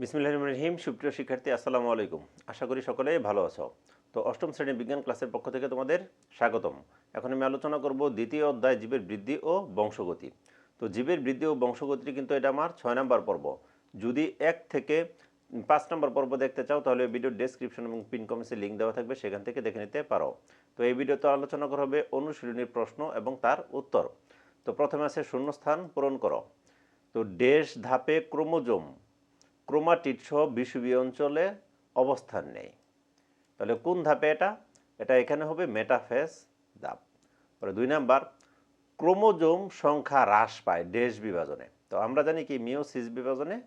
বিসমিল্লাহির রহমানির রহিম। সুপ্রিয় শিক্ষার্থী, আসসালামু আলাইকুম। আশা করি সকলেই ভালো আছো। তো অষ্টম শ্রেণীর বিজ্ঞান ক্লাসের পক্ষ থেকে তোমাদের স্বাগতম। এখন আমি আলোচনা করব দ্বিতীয় অধ্যায় জীবের বৃদ্ধি ও বংশগতি। তো জীবের বৃদ্ধি ও বংশগতি কিন্তু এটা আমার 6 নম্বর পর্ব। যদি 1 থেকে 5 নম্বর পর্ব দেখতে চাও তাহলে ভিডিওর ডেসক্রিপশন এবং পিন কমেন্টসে লিঙ্ক দেওয়া থাকবে, সেখান থেকে দেখে নিতে পারো। তো এই ভিডিওতে আলোচনা করা হবে অনুশীলনীর প্রশ্ন এবং তার উত্তর। তো প্রথমে আছে শূন্যস্থান পূরণ করো। তো ড্যাশ ধাপে ক্রোমোজোম ক্রোমাটিড সহ বিষুবীয় অঞ্চলে অবস্থান নেয়। তাহলে কোন ধাপে এটা? এটা এখানে হবে মেটাফেজ ধাপ। পরে 2 নাম্বার, ক্রোমোজোম সংখ্যা হ্রাস পায় ড্যাশ বিভাজনে। তো আমরা জানি কি মিওসিস বিভাজনে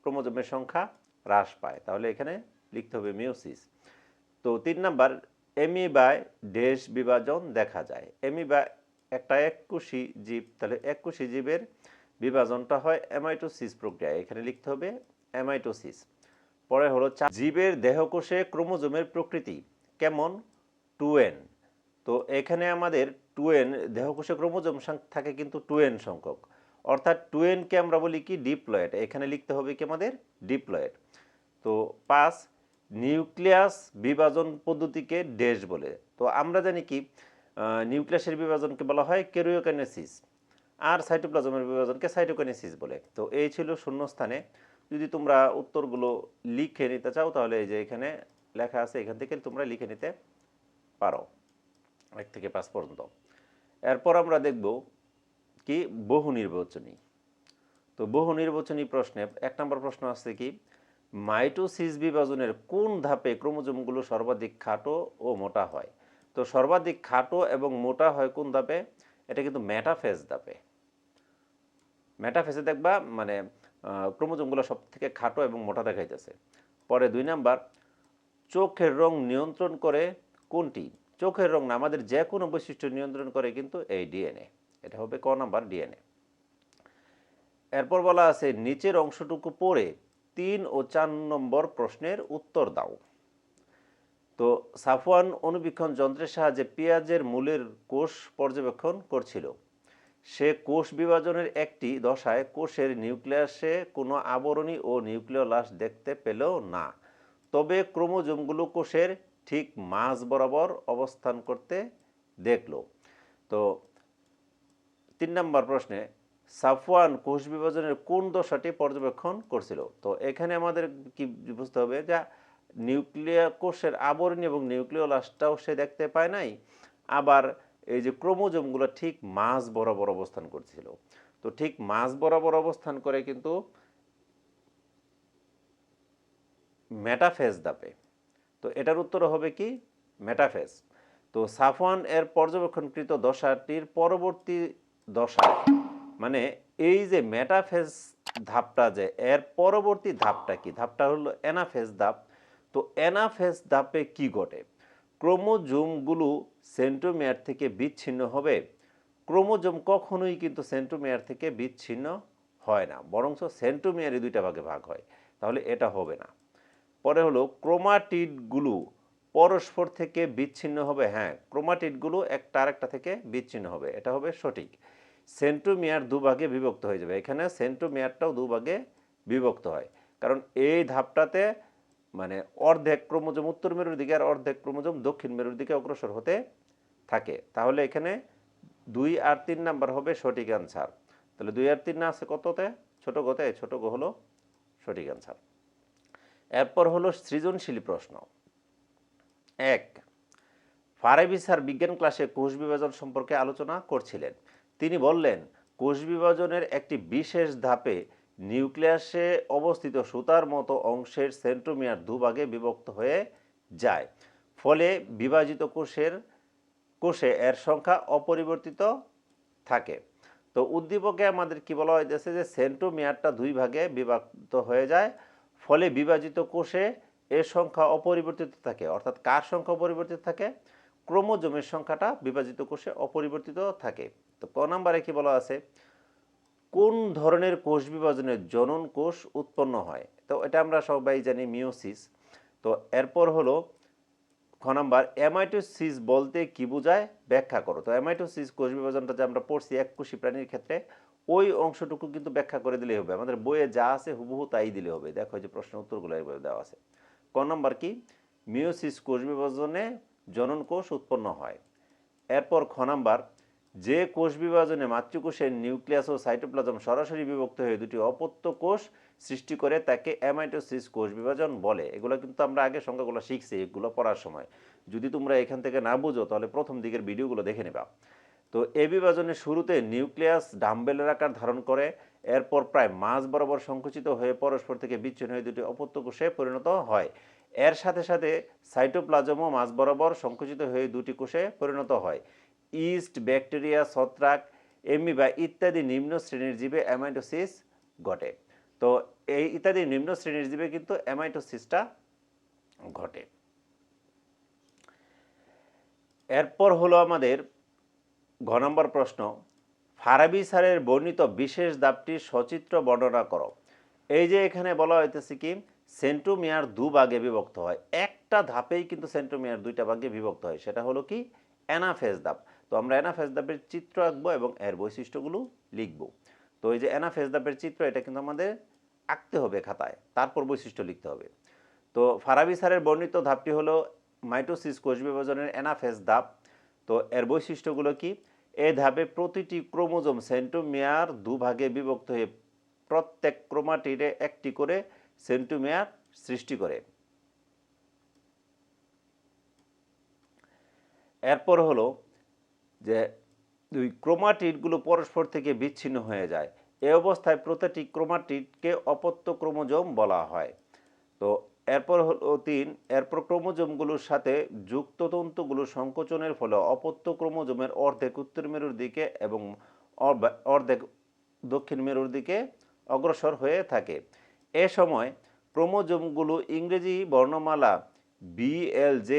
ক্রোমোজোমের সংখ্যা হ্রাস পায়, তাহলে এখানে লিখতে হবে মিওসিস। তো 3 নাম্বার, এমিবায় ড্যাশ বিভাজন দেখা যায়। এমিবা একটা এককোষী জীব, তাহলে এককোষী জীবের বিভাজনটা হয় অ্যামাইটোসিস প্রক্রিয়ায়, এখানে লিখতে হবে অ্যামাইটোসিস। পরে হলো জীবের দেহকোষে ক্রোমোজোমের প্রকৃতি কেমন? 2n। তো এখানে আমাদের 2n, দেহকোষে ক্রোমোজোম থাকে কিন্তু 2n সংখ্যক, অর্থাৎ 2n কে আমরা বলি কি ডিপ্লয়েড, এখানে লিখতে হবে কি আমাদের ডিপ্লয়েড। তো 5, নিউক্লিয়াস বিভাজন পদ্ধতিকে ড্যাশ বলে। তো আমরা জানি কি নিউক্লিয়াসের বিভাজনকে বলা হয় ক্যারিওকাইনেসিস, আর সাইটোপ্লাজমের বিভাজনকে সাইটোকাইনেসিস বলে। তো এই ছিল শূন্যস্থানে। যদি তোমরা উত্তরগুলো লিখে নিতে চাও তাহলে এই যে এখানে লেখা আছে, এখান থেকে তোমরা লিখে নিতে পারো 1 থেকে 5 পর্যন্ত। এরপর আমরা দেখব কি বহু নির্বাচনী। তো বহু নির্বাচনী প্রশ্নে 1 নম্বর প্রশ্ন আছে কি, মাইটোসিস বিভাজনের কোন ধাপে ক্রোমোজোমগুলো সর্বাধিক খাটো ও মোটা হয়? তো সর্বাধিক খাটো এবং মোটা হয় কোন ধাপে? এটা কিন্তু মেটাফেজ ধাপে। মেটাফেজে দেখবা মানে ক্রোমোজোমগুলো সব থেকে খাটো এবং মোটা দেখাইতেছে। পরে 2 নাম্বার, চোখের রং নিয়ন্ত্রণ করে কোনটি? চোখের রং না, আমাদের যে কোনো বৈশিষ্ট্য নিয়ন্ত্রণ করে কিন্তু এই ডিএনএ। এটা হবে ক নাম্বার ডিএনএ। এরপর বলা আছে নিচের অংশটুকু পড়ে 3 ও 4 নম্বর প্রশ্নের উত্তর দাও। তো সাফওয়ান অনুবীক্ষণ যন্ত্রের সাহায্যে পেঁয়াজের মূলের কোষ পর্যবেক্ষণ করছিল। সে কোষ বিভাজনের একটি দশায় কোষের নিউক্লিয়াসে কোনো আবরণী ও নিউক্লিয়লাস দেখতে পেল না, তবে ক্রোমোজোমগুলো কোষের ঠিক মাঝ বরাবর অবস্থান করতে দেখল। তো 3 নম্বর প্রশ্নে সাফওয়ান কোষ বিভাজনের কোন দশাটি পর্যবেক্ষণ করছিল? তো এখানে আমাদের কি বুঝতে হবে যে নিউক্লিয়ার কোষের আবরণী এবং নিউক্লিয়লাসটাও সে দেখতে পায় নাই, আবার এই যে ক্রোমোজোমগুলো ঠিক মাঝ বরাবর অবস্থান করছিল। তো ঠিক মাঝ বরাবর অবস্থান করে কিন্তু মেটাফেজ ধাপে। তো এটার উত্তর হবে কি মেটাফেজ। তো সাফওয়ান এর পর্যবেক্ষণকৃত দশাটির পরবর্তী দশায়, মানে এই যে মেটাফেজ ধাপটা, যে এর পরবর্তী ধাপটা কি? ধাপটা হলো অ্যানাফেজ ধাপ। তো অ্যানাফেজ ধাপে কি ঘটে? ক্রোমোজোমগুলো সেন্ট্রোমিয়ার থেকে বিচ্ছিন্ন হবে। ক্রোমোজোম কখনোই কিন্তু সেন্ট্রোমিয়ার থেকে বিচ্ছিন্ন হয় না, বরং সেন্ট্রোমিয়ারে 2টা ভাগে ভাগ হয়, তাহলে এটা হবে না। পরে হলো ক্রোমাটিডগুলো পরস্পর থেকে বিচ্ছিন্ন হবে। হ্যাঁ, ক্রোমাটিডগুলো একটা আরেকটা থেকে বিচ্ছিন্ন হবে, এটা হবে সঠিক। সেন্ট্রোমিয়ার দুভাগে বিভক্ত হয়ে যাবে, এখানে সেন্ট্রোমিয়ারটাও দুভাগে বিভক্ত হয়, কারণ এই ধাপটাতে মানে অর্ধেক ক্রোমোজোম উত্তর মেরুর দিকে আর অর্ধেক ক্রোমোজোম দক্ষিণ মেরুর দিকে অগ্রসর হতে থাকে। তাহলে এখানে 2 আর 3 নাম্বার হবে সঠিক অ্যান্সার। তাহলে 2 আর 3 না আছে কততে? ছোট গতে, ছোট গ হলো সঠিক অ্যান্সার। এরপর হলো সৃজনশীল প্রশ্ন। 1, ফারাবি স্যার বিজ্ঞান ক্লাসে কোষ বিভাজন সম্পর্কে আলোচনা করছিলেন। তিনি বললেন কোষ বিভাজনের একটি বিশেষ ধাপে নিউক্লিয়াসে অবস্থিত সুতার মতো অংশের সেন্ট্রোমিয়ার দুভাগে বিভক্ত হয়ে যায়, ফলে বিভাজিত কোষে এর সংখ্যা অপরিবর্তিত থাকে। তো উদ্দীপকে আমাদের কি বলা হয়েছে যে সেন্ট্রোমিয়ারটা 2 ভাগে বিভক্ত হয়ে যায়, ফলে বিভাজিত কোষে এর সংখ্যা অপরিবর্তিত থাকে। অর্থাৎ কার সংখ্যা অপরিবর্তিত থাকে? ক্রোমোজোমের সংখ্যাটা বিভাজিত কোষে অপরিবর্তিত থাকে। তো ক নম্বরে কি বলা আছে, কোন ধরনের কোষ বিভাজনের জনন কোষ উৎপন্ন হয়? তো এটা আমরা সবাই জানি মিওসিস। তো এরপর হলো খ নাম্বার, অ্যামাইটোসিস বলতে কি বোঝায় ব্যাখ্যা করো। তো অ্যামাইটোসিস কোষ বিভাজনটা যে আমরা পড়ছি এককোষী প্রাণীর ক্ষেত্রে, ওই অংশটুকু কিন্তু ব্যাখ্যা করে দিলেই হবে। আমাদের বইয়ে যা আছে হুবহু তাই দিলে হবে। দেখো যে প্রশ্নের উত্তরগুলো এইভাবে দেওয়া আছে। ক নম্বর কি, মিওসিস কোষ বিভাজনে জনন কোষ উৎপন্ন হয়। এরপর খ নাম্বার, যে কোষ বিভাজনে মাতৃকোষের নিউক্লিয়াস ও সাইটোপ্লাজম সরাসরি বিভক্ত হয়ে দুটি অপত্য কোষ সৃষ্টি করে তাকে অ্যামাইটোসিস কোষ বিভাজন বলে। এগুলো কিন্তু আমরা আগে সংখ্যাগুলো শিখছি এগুলো পড়ার সময়। যদি তোমরা এখান থেকে না বুঝো তাহলে প্রথম দিকের ভিডিওগুলো দেখে নেবা। তো এ বিভাজনের শুরুতে নিউক্লিয়াস ডাম্বেলের আকার ধারণ করে, এরপর প্রায় মাঝ বরাবর সংকুচিত হয়ে পরস্পর থেকে বিচ্ছিন্ন হয়ে দুটি অপত্য কোষে পরিণত হয়। এর সাথে সাথে সাইটোপ্লাজমও মাঝ বরাবর সংকুচিত হয়ে দুটি কোষে পরিণত হয়। ইস্ট, ব্যাকটেরিয়া, ছত্রাক, এমিবা ইত্যাদি নিম্ন শ্রেণীর জীবে অ্যামাইটোসিস ঘটে। তো এই ইত্যাদি নিম্ন শ্রেণীর জীবে কিন্তু অ্যামাইটোসিসটা ঘটে। এরপর হলো আমাদের ঘ নম্বর প্রশ্ন, ফারাবি স্যারের বর্ণিত বিশেষ ধাপটি সচিত্র বর্ণনা করো। এই যে এখানে বলা হইতেছে কি, সেন্ট্রোমিয়ার ভাগে বিভক্ত হয়। একটা ধাপেই কিন্তু সেন্ট্রোমিয়ার দুইটা ভাগে বিভক্ত হয়, সেটা হলো কি অ্যানাফেজ ধাপ। তো আমরা অ্যানাফেজ ধাপের চিত্র আঁকবো এবং এর বৈশিষ্ট্যগুলো লিখব। তো এই যে অ্যানাফেজ ধাপের চিত্র, এটা কিন্তু আমাদের আঁকতে হবে খাতায়, তারপর বৈশিষ্ট্য লিখতে হবে। তো ফারাবি স্যারের বর্ণিত ধাপটি হলো মাইটোসিস কোষ বিভাজনের অ্যানাফেজ ধাপ। তো এর বৈশিষ্ট্যগুলো কি, এই ধাপে প্রতিটি ক্রোমোজোম সেন্ট্রোমিয়ার ভাগে বিভক্ত হয়ে প্রত্যেক ক্রোমাটিডে একটি করে সেন্ট্রোমিয়ার সৃষ্টি করে। এরপর হলো যে দুই ক্রোমাটিডগুলো পরস্পর থেকে বিচ্ছিন্ন হয়ে যায়। এ অবস্থায় প্রতিটি ক্রোমাটিডকে অপত্য ক্রোমোজোম বলা হয়। তো এরপর হলো 3, এরপর ক্রোমোজোমগুলোর সাথে যুক্ত তন্তুগুলো সংকোচনের ফলে অপত্য ক্রোমোজোমের অর্ধেক উত্তর মেরুর দিকে এবং অর্ধেক দক্ষিণ মেরুর দিকে অগ্রসর হয়ে থাকে। এ সময় ক্রোমোজোমগুলো ইংরেজি বর্ণমালা BLJ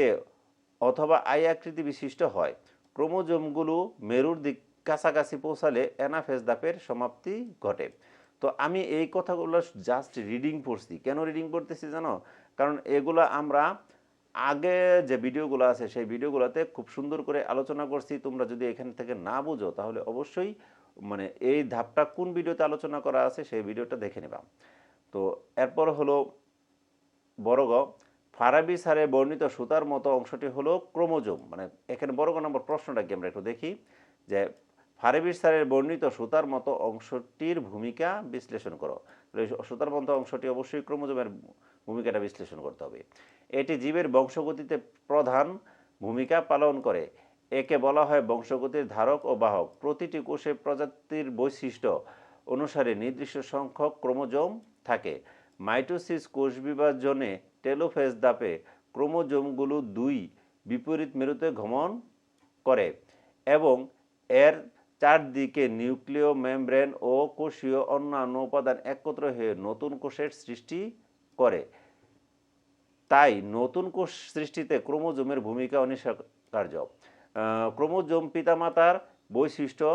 অথবা আই আকৃতি বিশিষ্ট হয়। ক্রোমোজোমগুলো মেরুর দিক কাছাকাছি পৌঁছালে অ্যানাফেজ ধাপের সমাপ্তি ঘটে। তো আমি এই কথাগুলো জাস্ট রিডিং পড়ছি। কেন রিডিং পড়তেছি জানো? কারণ এগুলো আমরা আগে যে ভিডিওগুলো আছে সেই ভিডিওগুলোতে খুব সুন্দর করে আলোচনা করছি। তোমরা যদি এখান থেকে না বুঝো তাহলে অবশ্যই মানে এই ধাপটা কোন ভিডিওতে আলোচনা করা আছে সেই ভিডিওটা দেখে নেবা। তো এরপর হলো বর্গ, ফারাবি স্যারে বর্ণিত সুতার মতো অংশটি হলো ক্রোমোজোম। মানে এখানে বর্গ নম্বর প্রশ্নটা কি আমরা একটু দেখি যে ফারাবি স্যারের বর্ণিত সুতার মতো অংশটির ভূমিকা বিশ্লেষণ করো। সুতার মতো অংশটি অবশ্যই ক্রোমোজোমের ভূমিকাটা বিশ্লেষণ করতে হবে। এটি জীবের বংশগতিতে প্রধান ভূমিকা পালন করে। একে বলা হয় বংশগতির ধারক ও বাহক। প্রতিটি কোষে প্রজাতির বৈশিষ্ট্য অনুসারে নির্দিষ্ট সংখ্যক ক্রোমোজোম থাকে। মাইটোসিস কোষ বিভাজনে টেলোফেজ ধাপে ক্রোমোজোমগুলো বিপরীত মেরুতে গমন করে এবং এর চারদিকে নিউক্লিয় মেমব্রেন ও কোষীয় অন্যান্য উপাদান একত্র হয়ে নতুন কোষের সৃষ্টি করে। তাই নতুন কোষ সৃষ্টিতে ক্রোমোজোমের ভূমিকা অনস্বীকার্য। ক্রোমোজোম পিতামাতার বৈশিষ্ট্য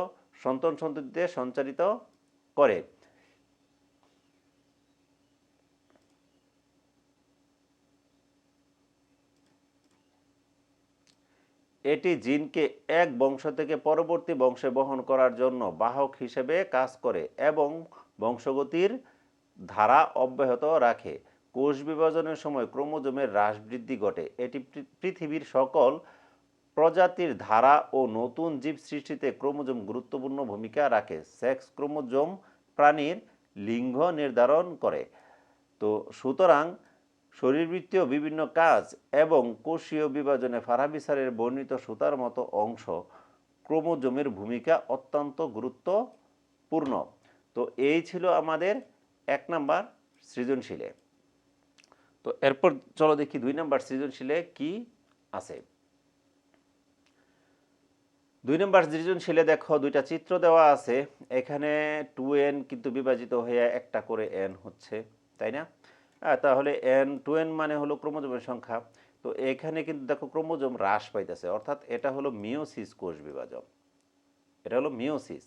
সন্তান সন্ততিতে সঞ্চারিত করে। এটি জিনকে এক বংশ থেকে পরবর্তী বংশে বহন করার জন্য বাহক হিসেবে কাজ করে এবং বংশগতির ধারা অব্যাহত রাখে। কোষ বিভাজনের সময় ক্রোমোজোমের হ্রাস বৃদ্ধি ঘটে। এটি পৃথিবীর সকল প্রজাতির ধারা ও নতুন জীব সৃষ্টিতে ক্রোমোজোম গুরুত্বপূর্ণ ভূমিকা রাখে। সেক্স ক্রোমোজোম প্রাণীর লিঙ্গ নির্ধারণ করে। তো সুতরাং শরীরবৃত্তীয় বিভিন্ন কাজ এবং কোষীয় বিভাজনে ফারাবি স্যারের বর্ণিত সুতার মতো অংশ ক্রোমোজোমের ভূমিকা অত্যন্ত গুরুত্বপূর্ণ। তো এই ছিল আমাদের 1 নাম্বার সৃজনশীলে। তো এরপর চলো দেখি 2 নাম্বার সৃজনশীলে কি আছে। 2 নাম্বার সৃজনশীলে দেখো দুইটা চিত্র দেওয়া আছে। এখানে 2n কিন্তু বিভাজিত হয়ে একটা করে n হচ্ছে, তাই না? তাহলে n2n মানে হলো ক্রোমোজোমের সংখ্যা। তো এখানে কিন্তু দেখো ক্রোমোজোম হ্রাস পাইতেছে, অর্থাৎ এটা হলো মিওসিস কোষ বিভাজন, এটা হলো মিওসিস।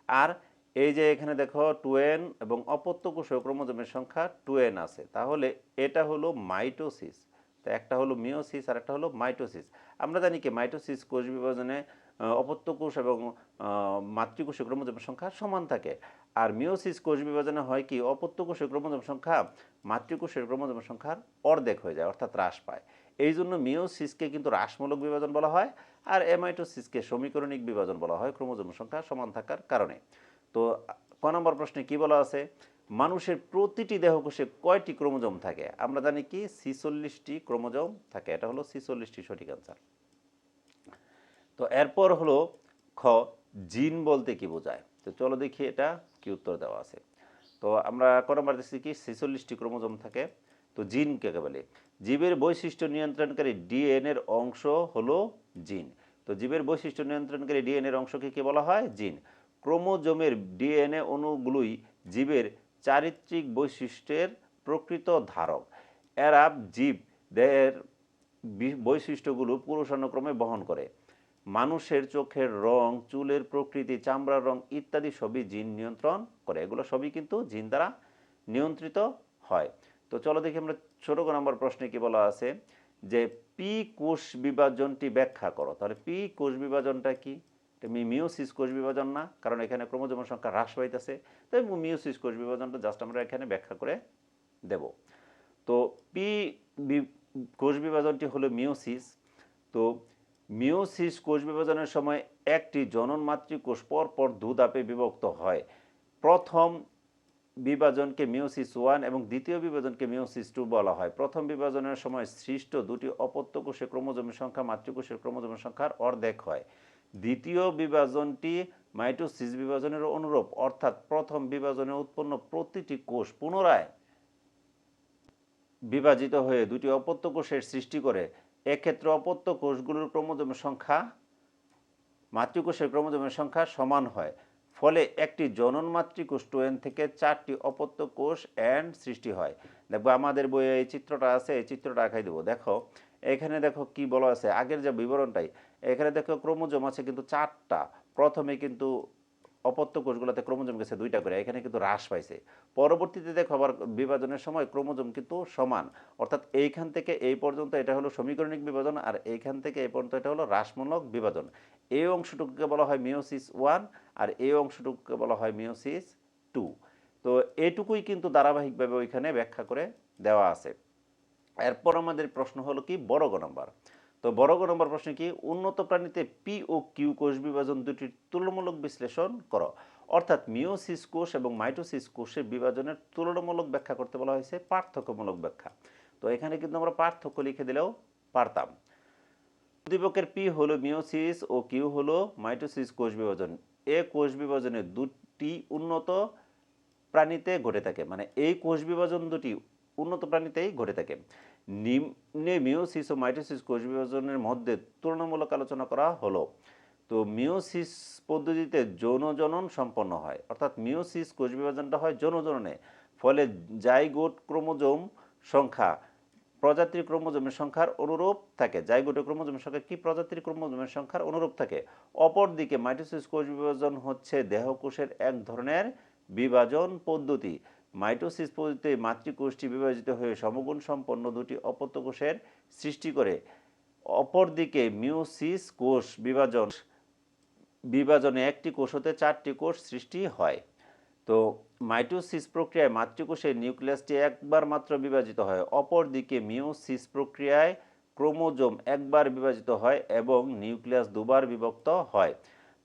আর এই যে এখানে দেখো 2n এবং অপত্য কোষে ক্রোমোজোমের সংখ্যা 2n আছে, তাহলে এটা হলো মাইটোসিস। তো একটা হলো মিওসিস আর একটা হলো মাইটোসিস। আমরা জানি কি মাইটোসিস কোষ বিভাজনে অপত্য কোষ এবং মাতৃকোষে ক্রোমোজোমের সংখ্যা সমান থাকে। আর মিওসিস কোষ বিভাজনে হয় কি, অপত্য কোষে ক্রোমোজোম সংখ্যা মাতৃকোষের ক্রোমোজোমের সংখ্যার অর্ধেক হয়ে যায়, অর্থাৎ হ্রাস পায়। এই জন্য মিওসিসকে কিন্তু হ্রাসমূলক বিভাজন বলা হয়, আর এমাইটোসিসকে সমীকরণিক বিভাজন বলা হয় ক্রোমোজোমের সংখ্যা সমান থাকার কারণে। তো ক নম্বর প্রশ্নে কি বলা আছে, মানুষের প্রতিটি দেহকোষে কয়টি ক্রোমোজোম থাকে? আমরা জানি কি 46টি ক্রোমোজোম থাকে, এটা হলো 46টি সঠিক আনসার। তো এরপর হলো খ, জিন বলতে কি বোঝায়? তো চলো দেখি এটা কি উত্তর দেওয়া আছে। তো আমরা ক নম্বর দেখছি কি 46টি ক্রোমোজোম থাকে। তো জিন কাকে বলে? জীবের বৈশিষ্ট্য নিয়ন্ত্রণকারী ডিএনএর অংশ হলো জিন। তো জীবের বৈশিষ্ট্য নিয়ন্ত্রণকারী ডিএনএর অংশকে কি বলা হয়? জিন। ক্রোমোজোমের ডিএনএ অণুগুলোই জীবের চারিত্রিক বৈশিষ্ট্যের প্রকৃত ধারক। এরা জীব দেহের বৈশিষ্ট্যগুলো পুরুষানুক্রমে বহন করে। মানুষের চোখের রং, চুলের প্রকৃতি, চামড়ার রং ইত্যাদি সবই জিন নিয়ন্ত্রণ করে। এগুলো সবই কিন্তু জিন দ্বারা নিয়ন্ত্রিত হয়। তো চলো দেখি আমরা ছোট নম্বর প্রশ্নে কি বলা আছে, যে পি কোষ বিভাজনটি ব্যাখ্যা করো। তাহলে পি কোষ বিভাজনটা কি? মিওসিস কোষ বিভাজন না, কারণ এখানে ক্রোমোজোমের সংখ্যা হ্রাস পাইতেছে। তাই মিওসিস কোষ বিভাজনটা জাস্ট আমরা এখানে ব্যাখ্যা করে দেব। তো পি কোষ বিভাজনটি হলো মিওসিস। তো মিওসিস কোষ বিভাজনের সময় একটি জনন মাতৃকোষ পরপর ধাপে বিভক্ত হয়। প্রথম বিভাজনকে মিওসিস 1 এবং দ্বিতীয় বিভাজনকে মিওসিস 2 বলা হয়। প্রথম বিভাজনের সময় সৃষ্ট দুটি অপত্য কোষে ক্রোমোজোমের সংখ্যা মাতৃকোষের ক্রোমোজোমের সংখ্যার অর্ধেক হয়। দ্বিতীয় বিভাজনটি মাইটোসিস বিভাজনের অনুরূপ, অর্থাৎ প্রথম বিভাজনে উৎপন্ন প্রতিটি কোষ পুনরায় বিভাজিত হয়ে দুটি অপত্য কোষের সৃষ্টি করে। এক্ষেত্রে অপত্য কোষগুলোর ক্রোমোজোমের সংখ্যা মাতৃকোষের ক্রোমোজোমের সংখ্যা সমান হয়। ফলে একটি জনন মাতৃকোষ 2n থেকে 4টি অপত্য কোষ এন্ড সৃষ্টি হয়। দেখো আমাদের বইয়ে এই চিত্রটা আছে, এই চিত্রটা আঁকাই দেবো। দেখো এখানে দেখো কি বলা আছে, আগের যে বিবরণটাই, এখানে দেখো ক্রোমোজোম আছে কিন্তু 4টা। প্রথমে কিন্তু অপত্য কোষগুলোতে ক্রোমোজোম গেছে 2টা করে, এখানে কিন্তু হ্রাস পাইছে। পরবর্তীতে দেখো আবার বিভাজনের সময় ক্রোমোজোম কিন্তু সমান, অর্থাৎ এইখান থেকে এই পর্যন্ত এটা হলো সমীকরণিক বিভাজন, আর এইখান থেকে এই পর্যন্ত এটা হলো হ্রাসমূলক বিভাজন। এই অংশটুকুকে বলা হয় মিওসিস 1, আর এই অংশটুকুকে বলা হয় মিওসিস 2। তো এইটুকুই কিন্তু ধারাবাহিকভাবে ওইখানে ব্যাখ্যা করে দেওয়া আছে। এরপর আমাদের প্রশ্ন হলো কি বড় গ নম্বর। তো বড় গ নম্বর প্রশ্ন কি, উন্নত প্রাণীতে পি ও কিউ কোষ বিভাজন দুটির তুলনামূলক বিশ্লেষণ করো। অর্থাৎ মিওসিস কোষ এবং মাইটোসিস কোষের বিভাজনের তুলনামূলক ব্যাখ্যা করতে বলা হয়েছে, পার্থক্যমূলক ব্যাখ্যা। তো এখানে কিন্তু আমরা পার্থক্য লিখে দিলেও পারতাম। উদ্দীপকের পি হলো মিওসিস ও কিউ হলো মাইটোসিস কোষ বিভাজন। এ কোষ বিভাজনে দুটি উন্নত প্রাণীতে ঘটে থাকে, মানে এই কোষ বিভাজন দুটি উন্নত প্রাণীতেই ঘটে থাকে। নিম্নে মিওসিস ও মাইটোসিস কোষ বিভাজনের মধ্যে তুলনামূলক আলোচনা করা হলো। তো মিওসিস পদ্ধতিতে যৌন জনন সম্পন্ন হয়, অর্থাৎ মিওসিস কোষ বিভাজনটা হয় যৌন জননে। ফলে জাইগোট ক্রোমোজোম সংখ্যা প্রজাতির ক্রোমোজোমের সংখ্যার অনুরূপ থাকে। জাইগোটে ক্রোমোজোমের সংখ্যা কি প্রজাতির ক্রোমোজোমের সংখ্যার অনুরূপ থাকে। অপরদিকে মাইটোসিস কোষ বিভাজন হচ্ছে দেহকোষের এক ধরনের বিভাজন পদ্ধতি। মাইটোসিস পদ্ধতিতে মাতৃকোষটি বিভাজিত হয়ে সমগুণ সম্পন্ন দুটি অপত্য কোষের সৃষ্টি করে। অপরদিকে মিওসিস কোষ বিভাজনে একটি কোষ হতে 4টি কোষ সৃষ্টি হয়। তো মাইটোসিস প্রক্রিয়ায় মাতৃকোষের নিউক্লিয়াসটি একবার মাত্র বিভাজিত হয়। অপরদিকে মিওসিস প্রক্রিয়ায় ক্রোমোজোম একবার বিভাজিত হয় এবং নিউক্লিয়াস দুবার বিভক্ত হয়।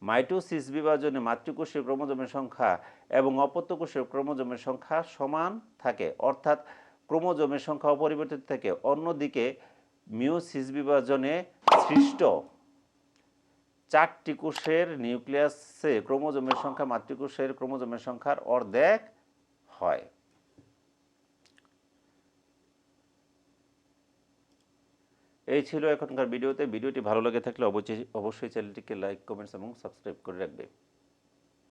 মাইটোসিস বিভাজনে মাতৃকোষের ক্রোমোজোমের সংখ্যা এবং অপত্য কোষের ক্রোমোজোমের সংখ্যা সমান থাকে, অর্থাৎ ক্রোমোজোমের সংখ্যা অপরিবর্তিত থাকে। অন্যদিকে মিওসিস বিভাজনে সৃষ্ট 4টি কোষের নিউক্লিয়াসে ক্রোমোজোমের সংখ্যা মাতৃকোষের ক্রোমোজোমের সংখ্যার অর্ধেক হয়। এই ছিল এখনকার ভিডিওতে। ভিডিওটি ভালো লেগে থাকলে অবশ্যই চ্যানেলটিকে লাইক, কমেন্টস এবং সাবস্ক্রাইব করে রাখবে।